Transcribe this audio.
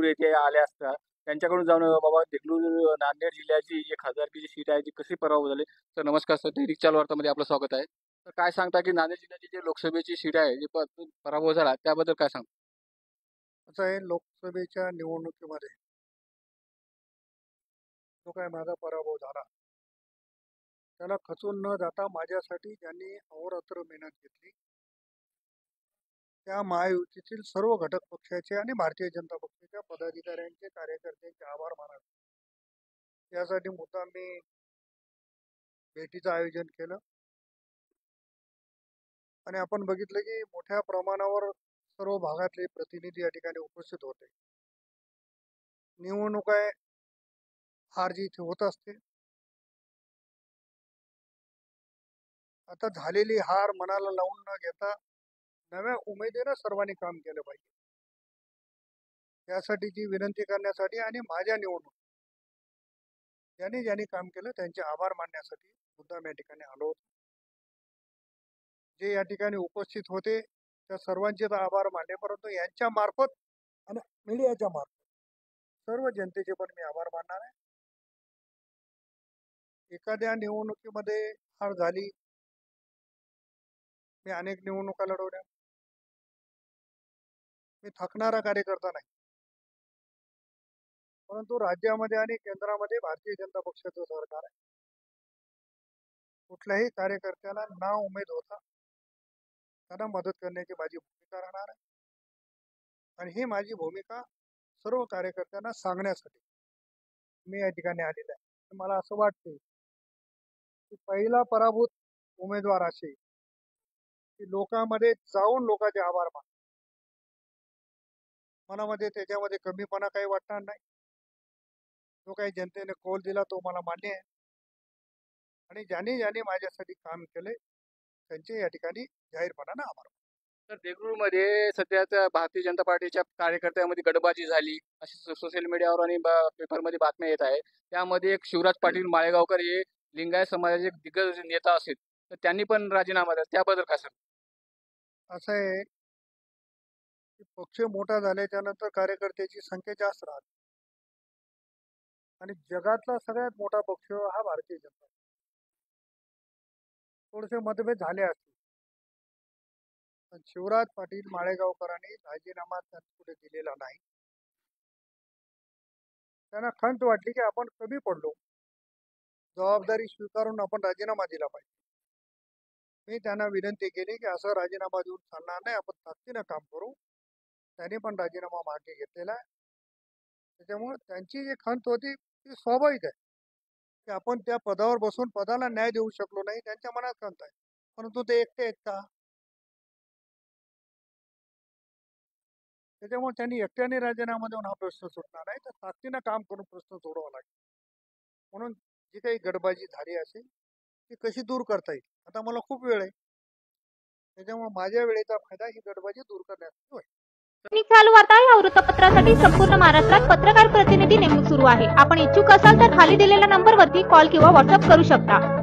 लातूर येथे आल्या असता त्यांच्याकडून जाऊन बाबा देगलूर नांदेड जिल्ह्याची जी खासदारकीची सीट आहे ती कशी पराभव झाली. तर नमस्कार सर, दैनिक चाल वार्तामध्ये आपलं स्वागत आहे. तर काय सांगता की नांदेड जिल्ह्याची जी लोकसभेची सीट आहे जी पराभव झाला त्याबद्दल काय सांगता? असं आहे, लोकसभेच्या निवडणुकीमध्ये जो काय माझा पराभव झाला त्याला खचून न जाता माझ्यासाठी ज्यांनी अहोरात्र मेहनत घेतली त्या महायुतीतील सर्व घटक पक्षाचे आणि भारतीय जनता पक्षाच्या पदाधिकाऱ्यांचे कार्यकर्त्यांचे आभार मानावे यासाठी मुद्दाम मी भेटीचं आयोजन केलं आणि आपण बघितलं की मोठ्या प्रमाणावर सर्व भागातले प्रतिनिधी या ठिकाणी उपस्थित होते. निवडणूक आहे, हार जी इथे होत असते. आता झालेली हार मनाला लावून न घेता नव्या उमेदीनं सर्वांनी काम केलं पाहिजे यासाठीची विनंती करण्यासाठी आणि माझ्या निवडणूक ज्यांनी ज्यांनी काम केलं त्यांचे आभार मानण्यासाठी मुद्दाम या ठिकाणी आलो होतो. जे या ठिकाणी उपस्थित होते त्या सर्वांचे तर आभार मानले, परंतु यांच्या मार्फत आणि मीडियाच्या मार्फत सर्व जनतेचे पण मी आभार मानणार आहे. एखाद्या निवडणुकीमध्ये हार झाली, मी अनेक निवडणुका लढवल्या, मी थकणारा कार्यकर्ता नाही, परंतु राज्यामध्ये आणि केंद्रामध्ये भारतीय जनता पक्षाचं सरकार आहे. कुठल्याही कार्यकर्त्याला ना उमेद होता त्यांना मदत करण्याची माझी भूमिका राहणार आहे आणि ही माझी भूमिका सर्व कार्यकर्त्यांना सांगण्यासाठी मी या ठिकाणी आलेला आहे. मला असं वाटते की पहिला पराभूत उमेदवार असेल की लोकांमध्ये जाऊन लोकांचे आभार मान, मनामध्ये त्याच्यामध्ये कमीपणा काही वाटणार नाही. जो काही जनतेने कौल दिला तो मला मान्य आहे आणि ज्यांनी ज्यांनी माझ्यासाठी काम केले त्यांचे या ठिकाणी जाहीरपणाने आभार. तर देगलूरमध्ये सध्याच्या भारतीय जनता पार्टीच्या कार्यकर्त्यांमध्ये गटबाजी झाली अशी सोशल मीडियावर आणि पेपरमध्ये बातम्या येत आहे. त्यामध्ये एक शिवराज पाटील माळेगावकर हे लिंगायत समाजाचे दिग्गज नेता असेल तर त्यांनी पण राजीनामा दिला, त्याबद्दल काय सांगता? असं आहे की पक्ष मोठा झाल्याच्या नंतर कार्यकर्त्याची संख्या जास्त राहते आणि जगातला सगळ्यात मोठा पक्ष हा भारतीय जनता. थोडेसे मतभेद झाले असतील पण शिवराज पाटील माळेगावकरांनी राजीनामा त्यांना कुठे दिलेला नाही. त्यांना खंत वाटली की आपण कमी पडलो, जबाबदारी स्वीकारून आपण राजीनामा दिला पाहिजे. मी त्यांना विनंती केली की असं राजीनामा देऊन चालणार नाही, आपण ताकदीनं काम करू. त्यांनी पण राजीनामा मागे घेतलेला आहे. त्याच्यामुळे त्यांची जी खंत होती ती स्वाभाविक आहे की आपण त्या पदावर बसून पदाला न्याय देऊ शकलो नाही, त्यांच्या मनात खंत आहे. परंतु ते एकटे आहेत का? त्याच्यामुळे त्यांनी एकट्याने राजीनामा देऊन हा प्रश्न सुटणार नाही, तर ताकदीनं काम करून प्रश्न सोडवावा लागेल. म्हणून जी काही गटबाजी झाली असेल ती कशी दूर करता येईल, आता मला खूप वेळ आहे, त्याच्यामुळे माझ्या वेळेचा फायदा ही गटबाजी दूर करण्यासाठी होईल. दैनिक चालू वार्ता या वृत्तपत्रासाठी संपूर्ण महाराष्ट्रात पत्रकार प्रतिनिधी नेमणूक सुरू आहे. आपण इच्छुक असाल तर खाली दिलेल्या नंबरवरती कॉल किंवा व्हॉट्सअप करू शकता.